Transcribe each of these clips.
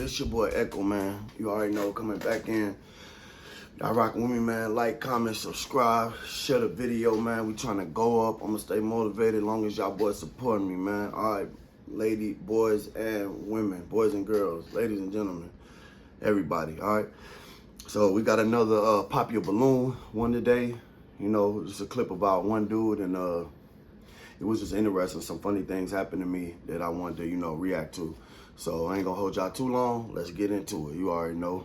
It's your boy Echo, man. You already know, coming back in. Y'all rocking with me, man. Like, comment, subscribe, share the video, man. We trying to go up. I'm gonna stay motivated as long as y'all boys support me, man. All right, lady, boys, and women, boys and girls, ladies and gentlemen, everybody, all right? So we got another Pop Your Balloon one today. You know, just a clip about one dude, and it was just interesting. Some funny things happened to me that I wanted to, you know, react to. So I ain't gonna hold y'all too long. Let's get into it. You already know.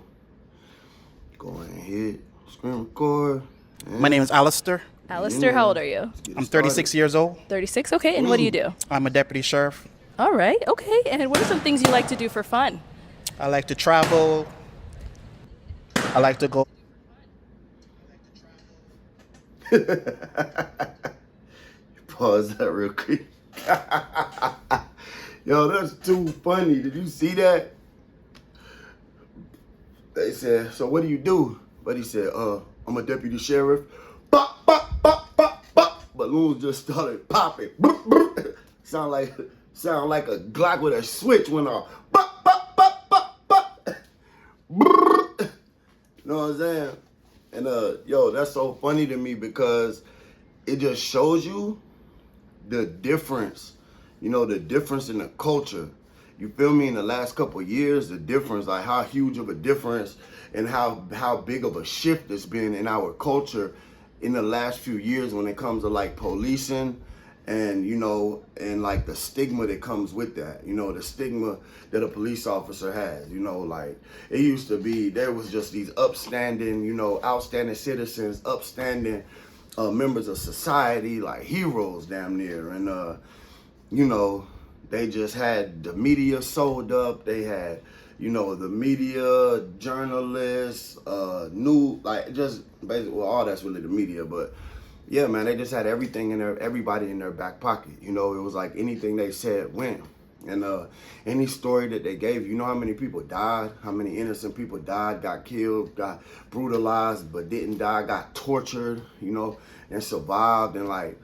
Go ahead and hit screen record. My name is Alistair. Alistair, how old are you? I'm 36 years old. 36, okay. And what do you do? I'm a deputy sheriff. All right, okay. And what are some things you like to do for fun? I like to travel. I like to go. Pause that real quick. Yo, that's too funny. Did you see that? They said, so what do you do? But he said, I'm a deputy sheriff. Pop, pop, pop, pop, pop. Balloons just started popping. Sound like a Glock with a switch went off. Pop, pop, pop, pop, pop. You know what I'm saying? And yo, that's so funny to me because it just shows you the difference, you know, the difference in the culture. You feel me? In the last couple of years, the difference, like how huge of a difference and how big of a shift it's been in our culture in the last few years when it comes to like policing and, you know, and like the stigma that comes with that, you know, the stigma that a police officer has, you know, like it used to be, there was just these upstanding, you know, outstanding citizens, upstanding members of society, like heroes damn near. And, you know, they just had the media sold up. They had, you know, the media, journalists, like just basically, well, all that's really the media, but yeah, man, they just had everything in everybody in their back pocket. You know, it was like anything they said went. And any story that they gave, you know how many people died, how many innocent people died, got killed, got brutalized, but didn't die, got tortured, you know, and survived, and like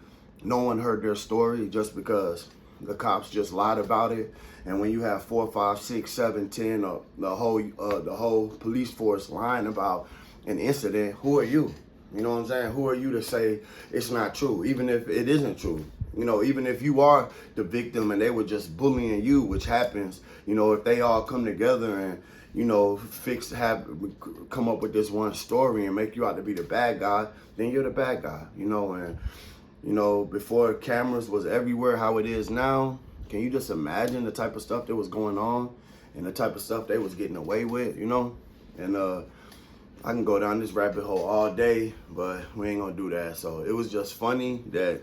no one heard their story just because the cops just lied about it. And when you have 4, 5, 6, 7, 10, the whole police force lying about an incident, who are you? You know what I'm saying? Who are you to say it's not true, even if it isn't true? You know, even if you are the victim and they were just bullying you, which happens, you know, if they all come together and, you know, come up with this one story and make you out to be the bad guy, then you're the bad guy, you know. And, you know, before cameras was everywhere how it is now, can you just imagine the type of stuff that was going on and the type of stuff they was getting away with, you know? And I can go down this rabbit hole all day, but we ain't gonna do that. So it was just funny that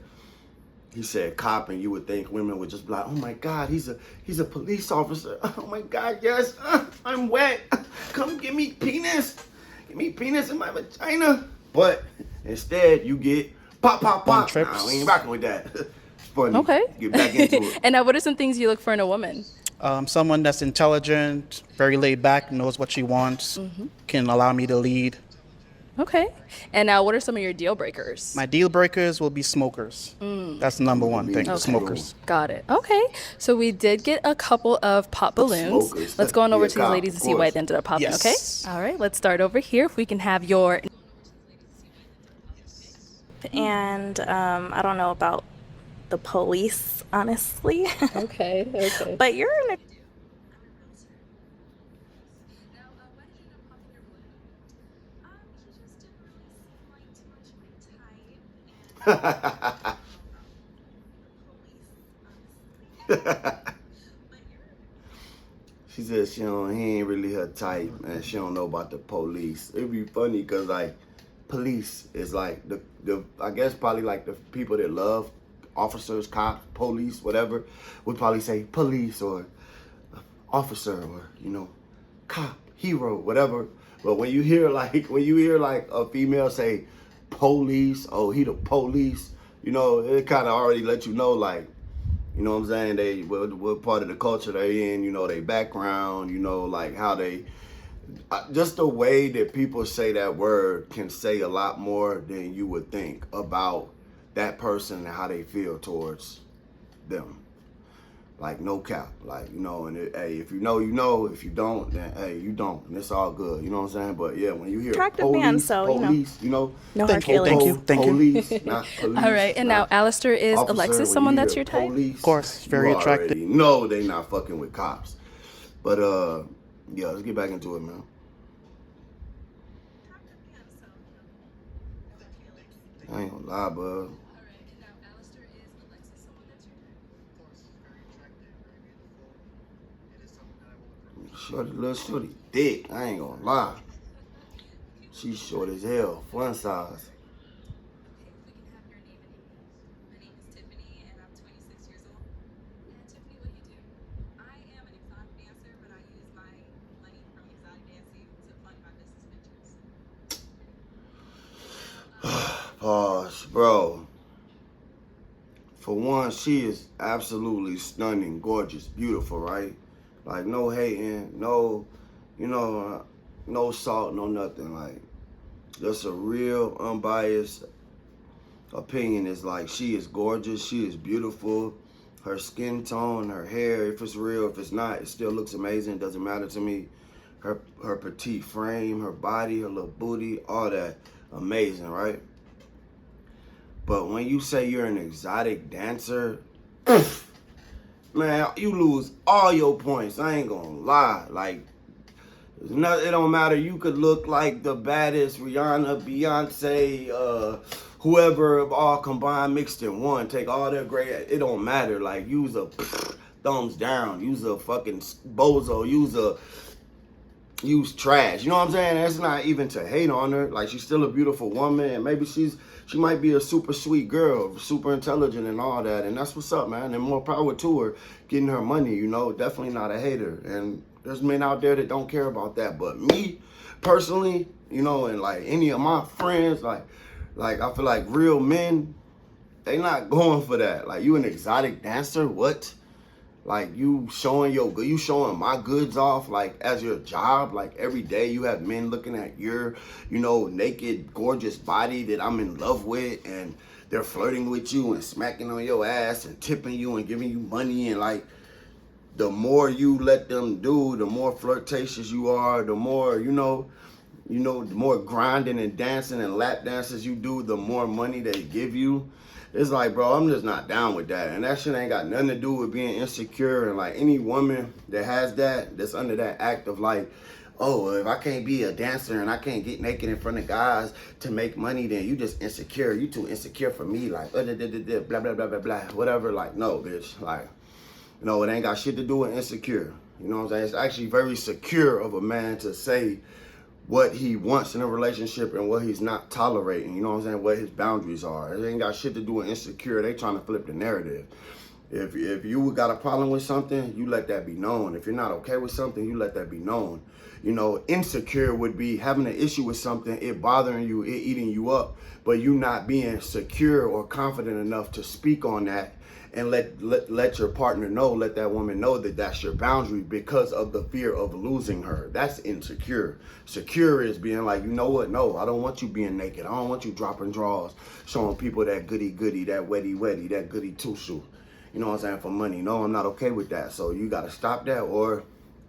he said cop, and you would think women would just be like, oh my God, he's a police officer. Oh my God, yes, I'm wet. Come give me penis. Give me penis in my vagina. But instead you get pop, pop, pop. Nah, we ain't rocking with that. It's funny. Okay. Get back into it. And now what are some things you look for in a woman? Someone that's intelligent, very laid back, knows what she wants, can allow me to lead. Okay. And now what are some of your deal breakers? My deal breakers will be smokers. That's the number one thing, Okay. smokers. Got it. Okay. So we did get a couple of pop balloons. Smokers. Let's go on over Yeah, to these ladies and see why they ended up popping, Yes. okay? All right, let's start over here. If we can have your... And I don't know about the police, honestly. Okay, okay. But you're in a She said he ain't really her type, and she don't know about the police. It'd be funny because like police is like the I guess probably like the people that love officers, cops, police, whatever, would probably say police or officer or, you know, cop, hero, whatever. But when you hear like a female say police, oh, he the police, you know, it kind of already let you know, like, you know what I'm saying, they what part of the culture they in, you know, their background, you know, like how they, just the way that people say that word can say a lot more than you would think about that person and how they feel towards them. Like, no cap. Like, you know, and hey, if you know, you know. If you don't, then hey, you don't. And it's all good. You know what I'm saying? But yeah, when you hear Attractive man, so, police, you know. No hard Thank you, thank feelings. you, thank you. Police, not police. All right, and now not Alistair, is officer. Alexis When someone you that's hear your type? police, Of course, very you attractive. already know they not fucking with cops. But yeah, let's get back into it, man. I ain't gonna lie, bud. Shorty, little shorty, thick. I ain't gonna lie. She's short as hell, fun size. Pause, bro. For one, she is absolutely stunning, gorgeous, beautiful, right? Like, no hating, no, you know, no salt, no nothing. Like, just a real, unbiased opinion is like, she is gorgeous, she is beautiful. Her skin tone, her hair, if it's real, if it's not, it still looks amazing. It doesn't matter to me. Her petite frame, her body, her little booty, all that, amazing, right? But when you say you're an exotic dancer, man, you lose all your points. I ain't gonna lie. Like, it don't matter. You could look like the baddest Rihanna, Beyonce, whoever, all combined, mixed in one. Take all their great. It don't matter. Like, use a thumbs down. Use a fucking bozo. Use trash. You know what I'm saying? That's not even to hate on her. Like, she's still a beautiful woman, and maybe she might be a super sweet girl, super intelligent and all that, and that's what's up, man. And more power to her, getting her money, you know, definitely not a hater. And there's men out there that don't care about that. But me, personally, you know, and like any of my friends, like I feel like real men, they not going for that. Like, you an exotic dancer? What? Like, you showing my goods off, like, as your job. Like, every day you have men looking at your, you know, naked, gorgeous body that I'm in love with, and they're flirting with you and smacking on your ass and tipping you and giving you money. And like, the more you let them do, the more flirtatious you are, the more, you know, the more grinding and dancing and lap dances you do, the more money they give you. It's like, bro, I'm just not down with that. And that shit ain't got nothing to do with being insecure. And like, any woman that has that, that's under that act of like, oh, if I can't be a dancer and I can't get naked in front of guys to make money, then you just insecure. You too insecure for me. Like, blah, blah, blah, blah, blah, whatever. Like, no, bitch. Like, no, it ain't got shit to do with insecure. You know what I'm saying? It's actually very secure of a man to say what he wants in a relationship and what he's not tolerating. You know what I'm saying? What his boundaries are. It ain't got shit to do with insecure. They trying to flip the narrative. If you got a problem with something, you let that be known. If you're not okay with something, you let that be known. You know, insecure would be having an issue with something, it bothering you, it eating you up, but you not being secure or confident enough to speak on that and let your partner know, let that woman know that that's your boundary because of the fear of losing her. That's insecure. Secure is being like, you know what? No, I don't want you being naked. I don't want you dropping draws, showing people that goody, that wetty, that goody two-shoe. You know what I'm saying? For money. No, I'm not okay with that. So you got to stop that, or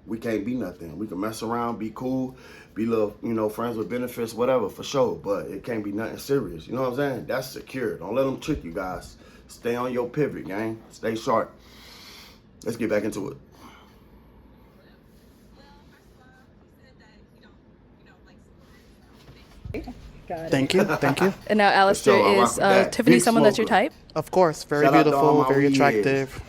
we can't be nothing. We can mess around, be cool, be little, you know, friends with benefits, whatever, for sure. But it can't be nothing serious. You know what I'm saying? That's secure. Don't let them trick you guys. Stay on your pivot, gang. Stay sharp. Let's get back into it. Thank you, thank you. And now Alistair, So, I rock is with that. Tiffany Big someone that's your smoker. type? Of course, very Shout out to all beautiful, my very weed attractive.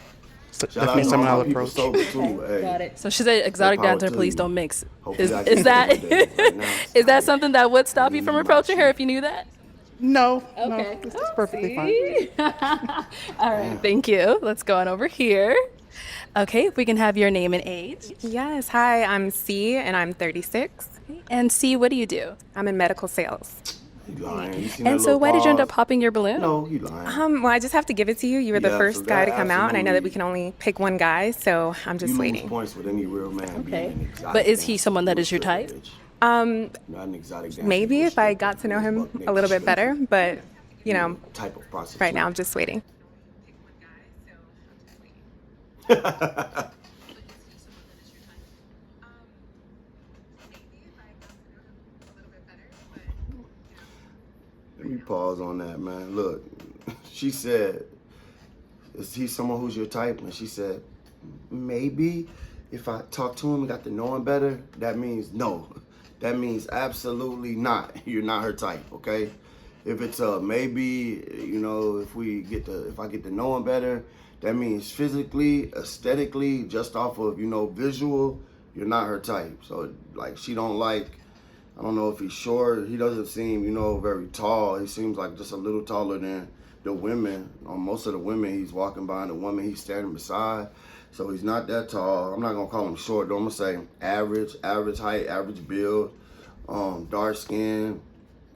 Shout Definitely out to all someone my I'll people approach. sober too. Hey. Got it. So she said exotic More power dancer, to please you. don't mix. Hopefully I Is get that some one day. Right now, is that something that would stop you from approaching her if you knew that? No, Okay. no, it's perfectly fine. All right, thank you. Let's go on over here. Okay, if we can have your name and age. Yes, hi, I'm C and I'm 36. And C, what do you do? I'm in medical sales. He lying. You seen that And so little why did you end up pause? popping your balloon? No, he lying. Well, I just have to give it to you. You were the Yeah, first so guy to that come out, and I know that we absolutely- can only pick one guy, so I'm just You lose waiting. points with any real man. Okay. being an exotic But is he dancer. someone that You a is your stripper, type? bitch. Not an exotic dancer. Maybe You a if I stripper. got to know You a him buck a naked little bit better, stripper. but, you know, Type of prostitute. right now I'm just waiting. Let me pause on that, man. Look, she said, is he someone who's your type? And she said, maybe if I talk to him and got to know him better, that means no. That means absolutely not. You're not her type, okay? If it's a maybe, you know, if I get to know him better, that means physically, aesthetically, just off of, you know, visual, you're not her type. So, like, she don't like, I don't know if he's short. He doesn't seem, you know, very tall. He seems like just a little taller than the women. Most of the women he's walking by and the woman he's standing beside. So he's not that tall. I'm not going to call him short, though. I'm going to say average height, average build, dark skin,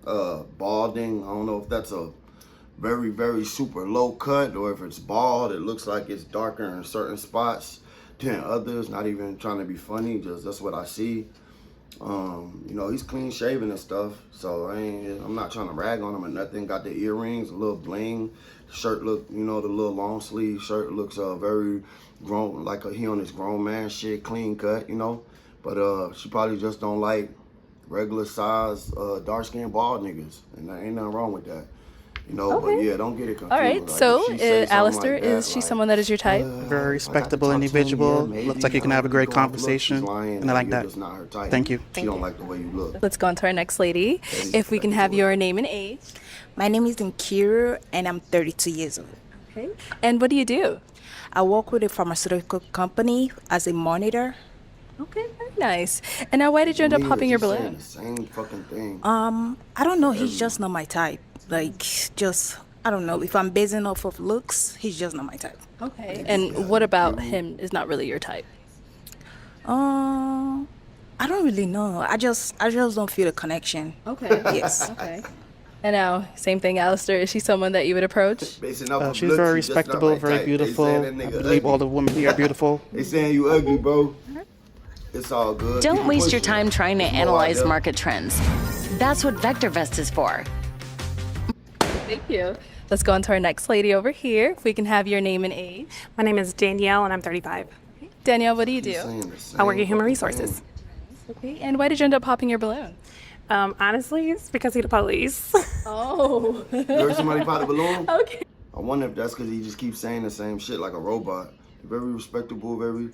balding. I don't know if that's a very, very super low cut or if it's bald. It looks like it's darker in certain spots than others. Not even trying to be funny, just that's what I see. You know, he's clean shaven and stuff, so I'm not trying to rag on him or nothing. Got the earrings, a little bling. Shirt look, you know, the little long sleeve shirt looks very grown, like he on his grown man shit, clean cut, you know. But she probably just don't like regular size dark skinned bald niggas, and there ain't nothing wrong with that. You know, Okay. but yeah, don't get it confused. All right. Like, So, if she say something Alistair, like that, is she like, someone that is your type? Very respectable individual. Looks like you can have a great conversation, and I like that. Just not her type. Thank you. She don't like the way you look. Let's go on to our next lady. If we can have your name and age. My name is Nkiru and I'm 32 years old. Okay. And what do you do? I work with a pharmaceutical company as a monitor. Okay, very nice. And now, why did you end up Me, popping your she's saying balloon? the same fucking thing. I don't know, he's just not my type. Like, just, I don't know, if I'm basing off of looks, he's just not my type. Okay. And what about him is not really your type? I don't really know. I just don't feel a connection. Okay. Yes. Okay. And now, same thing, Alistair. Is she someone that you would approach? Basing off of She's looks, very you just not respectable, my very type. beautiful. They I saying that nigga believe all ugly. the women here are beautiful. They saying you ugly, bro. It's all good. Don't People waste push your you. time trying to There's more out analyze there. market trends. That's what VectorVest is for. Thank you. Let's go on to our next lady over here. If we can have your name and age. My name is Danielle, and I'm 35. Danielle, what do you do? Saying the same I work at Human fucking Resources. thing. Okay. And why did you end up popping your balloon? Honestly, it's because he's the police. Oh. You heard somebody pop the balloon? Okay. I wonder if that's because he just keeps saying the same shit like a robot. Very respectable, very.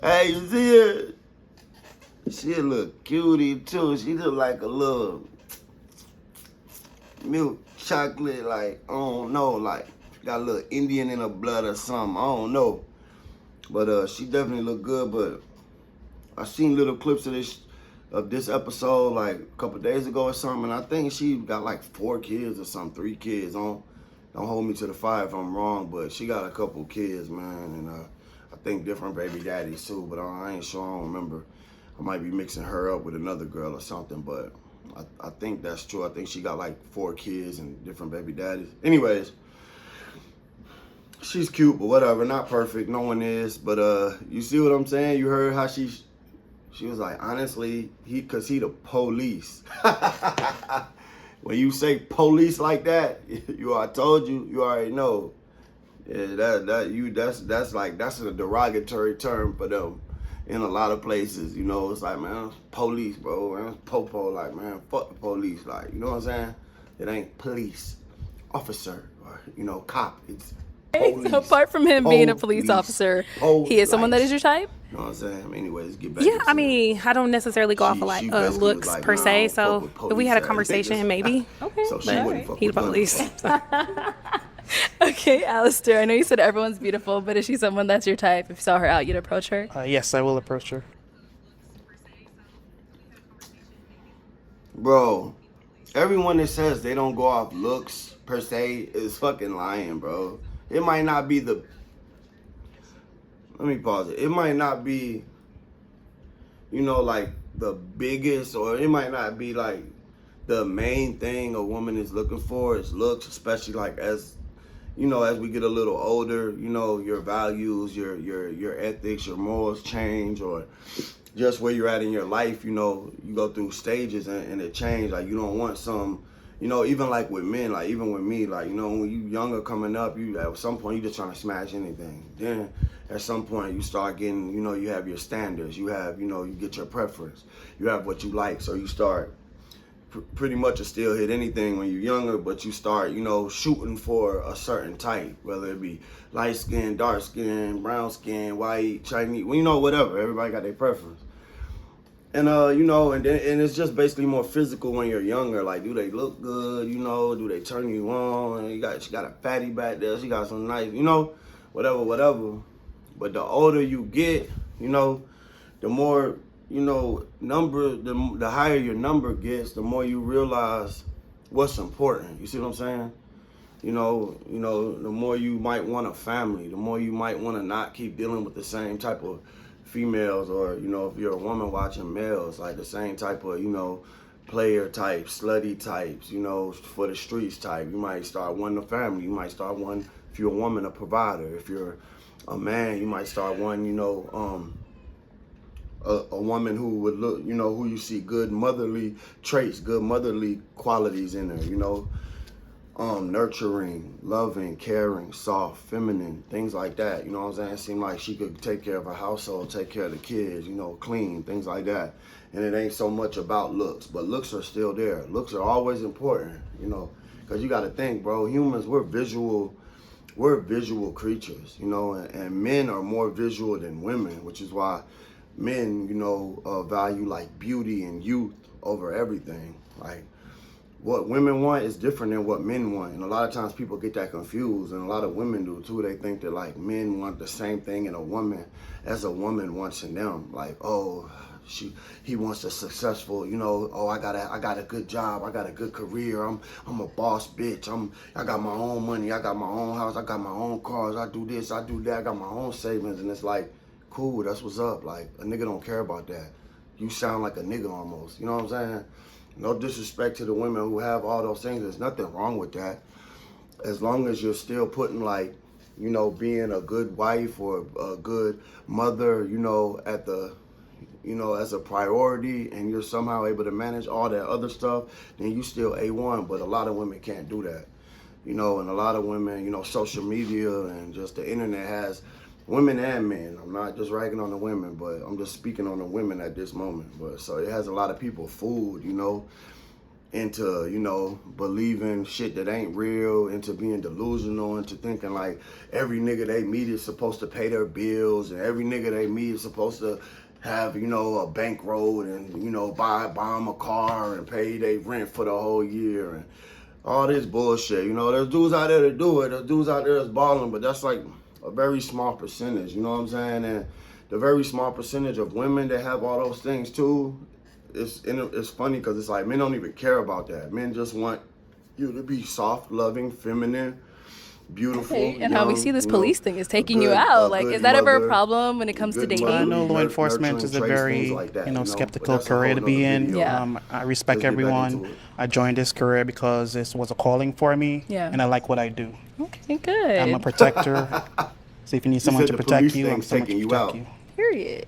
Hey, you see her? She a little cutie too. She look like a little milk chocolate, like, I don't know, like got a little Indian in her blood or something. I don't know. But she definitely look good. But I seen little clips of this episode like a couple days ago or something, and I think she got like 4 kids or something, 3 kids. Don't hold me to the fire if I'm wrong, but she got a couple kids, man, and I think different baby daddies too. But I ain't sure. I don't remember. I might be mixing her up with another girl or something, but I think that's true. I think she got like 4 kids and different baby daddies. Anyways, she's cute, but whatever. Not perfect. No one is. But you see what I'm saying? You heard how she was like, honestly, cause he the police. When you say police like that, I told you, you already know. Yeah, that's a derogatory term for them in a lot of places. You know, it's like, man, police, bro. Man, popo, like, man, fuck the police. Like, you know what I'm saying? It ain't police officer or, you know, cop. It's police. So apart from him being a police Police. officer, he is someone that is your type? You know what I'm saying? Anyways, get back. Yeah, into I it. mean, I don't necessarily go off She of like basically was looks like, per nah, I se. don't fuck So with if we had a police conversation, ass niggas. maybe. Okay. So she All wouldn't right. fuck He the with none. police. Okay, Alistair, I know you said everyone's beautiful, but is she someone that's your type? If you saw her out, you'd approach her? Yes, I will approach her. Bro, everyone that says they don't go off looks per se is fucking lying, bro. It might not be the. Let me pause it. It might not be, you know, like the biggest, or it might not be like the main thing a woman is looking for is looks, especially like as, you know, as we get a little older, you know, your values, your ethics, your morals change, or just where you're at in your life, you know, you go through stages and it changes. Like, you don't want some, you know, even like with men, like even with me, like, you know, when you younger coming up, you at some point you just trying to smash anything. Then at some point you start getting, you know, you have your standards, you have, you know, you get your preference, you have what you like. So you start pretty much to still hit anything when you're younger, but you start, you know, shooting for a certain type, whether it be light skin, dark skin, brown skin, white, Chinese, well, you know, whatever. Everybody got their preference. And you know, and it's just basically more physical when you're younger. Like, do they look good? You know, do they turn you on? She got a fatty back there. She got some nice, you know, whatever. But the older you get, you know, the more, you know, the higher your number gets, the more you realize what's important. You see what I'm saying? You know, the more you might want a family, the more you might want to not keep dealing with the same type of females, or, you know, if you're a woman watching males, like the same type of, you know, player types, slutty types, you know, for the streets type. You might start wanting a family. You might start wanting, if you're a woman, a provider. If you're a man, you might start wanting, you know, a woman who would look, you know, who you see good motherly traits, good motherly qualities in her, you know, nurturing, loving, caring, soft, feminine, things like that. You know what I'm saying? It seemed like she could take care of her household, take care of the kids, you know, clean, things like that. And it ain't so much about looks, but looks are still there. Looks are always important, you know, because you got to think, bro, humans, we're visual creatures, you know, and men are more visual than women, which is why men, you know, value like beauty and youth over everything. Like, what women want is different than what men want. And a lot of times people get that confused, and a lot of women do too. They think that like men want the same thing in a woman as a woman wants in them. Like, oh, he wants a successful, you know, oh, I got a good job, I got a good career, I'm a boss bitch, I got my own money, I got my own house, I got my own cars, I do this, I do that, I got my own savings. And it's like, cool, that's what's up. Like, a nigga don't care about that. You sound like a nigga almost, you know what I'm saying? No disrespect to the women who have all those things. There's nothing wrong with that. As long as you're still putting, like, you know, being a good wife or a good mother, you know, at the, you know, as a priority, and you're somehow able to manage all that other stuff, then you still A1. But a lot of women can't do that, you know, and a lot of women, you know, social media and just the internet has women and men. I'm not just ragging on the women, but I'm just speaking on the women at this moment. But so it has a lot of people fooled, you know, into, you know, believing shit that ain't real, into being delusional, into thinking like every nigga they meet is supposed to pay their bills, and every nigga they meet is supposed to have, you know, a bankroll and, you know, buy them a car and pay their rent for the whole year and all this bullshit. You know, there's dudes out there that do it. There's dudes out there that's balling, but that's like a very small percentage, you know what I'm saying? And the very small percentage of women that have all those things too, it's funny because it's like men don't even care about that. Men just want you to be soft, loving, feminine, beautiful. Okay, and young, how we see this you police know, thing is taking a you good- out. a Like, good is that ever a mother, problem when it comes to good dating? mother, I know law nurturing enforcement is a traits, very, things like that, you know, but skeptical that's a whole career to be nother in. video. Yeah. I respect Let's get back everyone. into it. I joined this career because this was a calling for me, Yeah. and I like what I do. Okay, good. I'm a protector. So if you need someone said to the protect police you, I'm thing's someone to taking you protect out. you. Period.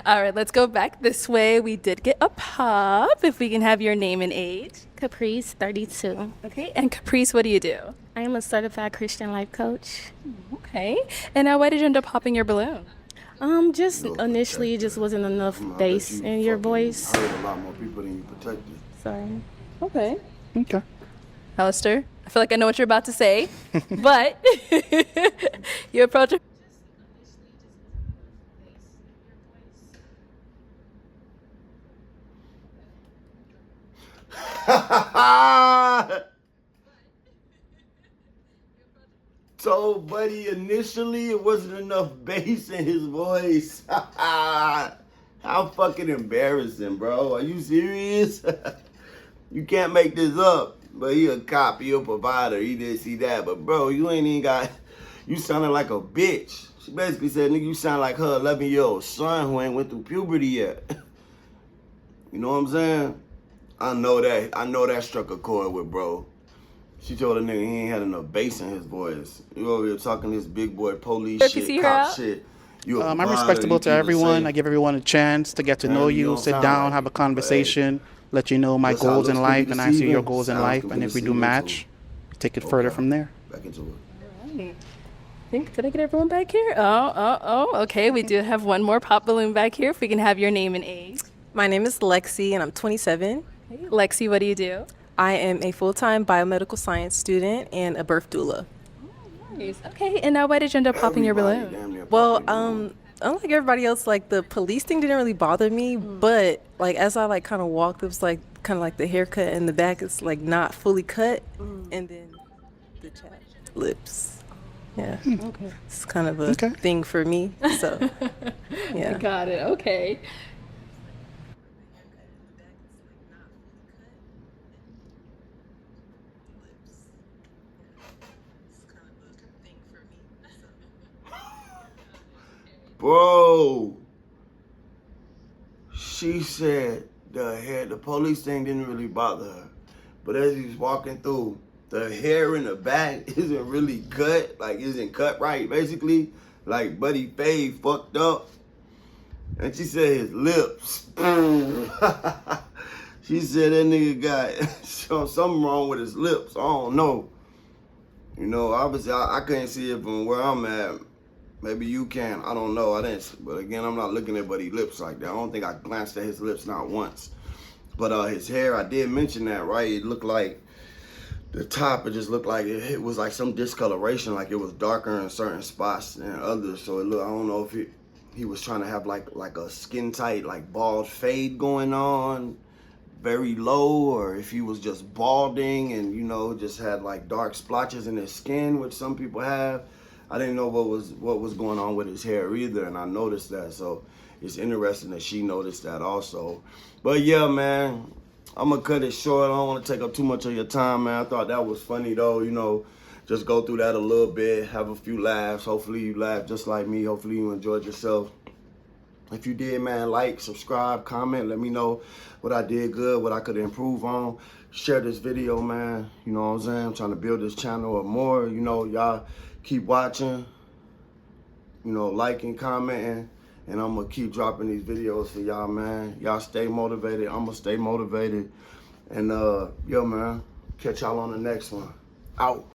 All right, let's go back this way. We did get a pop. If we can have your name and age. Caprice, 32. Okay, and Caprice, what do you do? I am a certified Christian life coach. Okay, and now why did you end up popping your balloon? Just initially, it just wasn't enough I bet bass you in your fucking voice. hurt a lot more people than you protected. Sorry. Okay. Okay. Alistair, I feel like I know what you're about to say, but you approach her. So, buddy, initially it wasn't enough bass in his voice. How fucking embarrassing, bro. Are you serious? You can't make this up. But he a cop, he a provider, he this, he that. But, bro, you ain't even got... You sounding like a bitch. She basically said, nigga, you sound like her 11-year-old son who ain't went through puberty yet. You know what I'm saying? I know that struck a chord with bro. She told a nigga he ain't had enough bass in his voice. You over here talking this big boy police If you shit, see her cop out? shit. You a I'm provider, respectable you to keep it everyone. safe. I give everyone a chance to get to know And you you, don't sit sound down, like have a it, but, hey, conversation, let you know my that's how goals in looks can be life, and answer your deceiving. goals in Sounds life. can be And if we do deceiving, match, take it further Okay. from there. Back into it. Did I get everyone back here? Oh. Okay, we do have one more pop balloon back here. If we can have your name and age. My name is Lexi, and I'm 27. Lexi, what do you do? I am a full-time biomedical science student and a birth doula. Nice. Okay, and now why did you end up popping your Everybody balloon? damn near Well, popped their balloon. unlike everybody else, like the police thing didn't really bother me, but like as I like kind of walked, it was like kind of like the haircut in the back is like not fully cut, and then the chapped lips. Yeah, Okay. it's kind of a Okay. thing for me. So, yeah. Got it. Okay. Bro, she said the police thing didn't really bother her. But as he's walking through, the hair in the back isn't really cut, like isn't cut right, basically. Like Buddy Faye fucked up. And she said his lips. She said that nigga got something wrong with his lips. I don't know. You know, obviously I couldn't see it from where I'm at. Maybe you can. I don't know. I didn't. But again, I'm not looking at Buddy's lips like that. I don't think I glanced at his lips not once. But his hair, I did mention that, right? It looked like the top. It just looked like it was like some discoloration, like it was darker in certain spots than others. So it looked. I don't know if he was trying to have like a skin tight, like bald fade going on, very low, or if he was just balding and just had like dark splotches in his skin, which some people have. I didn't know what was going on with his hair either, and I noticed that. So it's interesting that she noticed that also. But yeah, man, I'm gonna cut it short. I don't want to take up too much of your time, man. I thought that was funny though. Just go through that a little bit, have a few laughs. Hopefully you laughed just like me. Hopefully you enjoyed yourself. If you did, man, like, subscribe, comment. Let me know what I did good, what I could improve on. Share this video, man. You know what I'm saying? I'm trying to build this channel up more. Y'all keep watching, liking, commenting, and I'm going to keep dropping these videos for y'all, man. Y'all stay motivated. I'm going to stay motivated. And, yo, man, catch y'all on the next one. Out.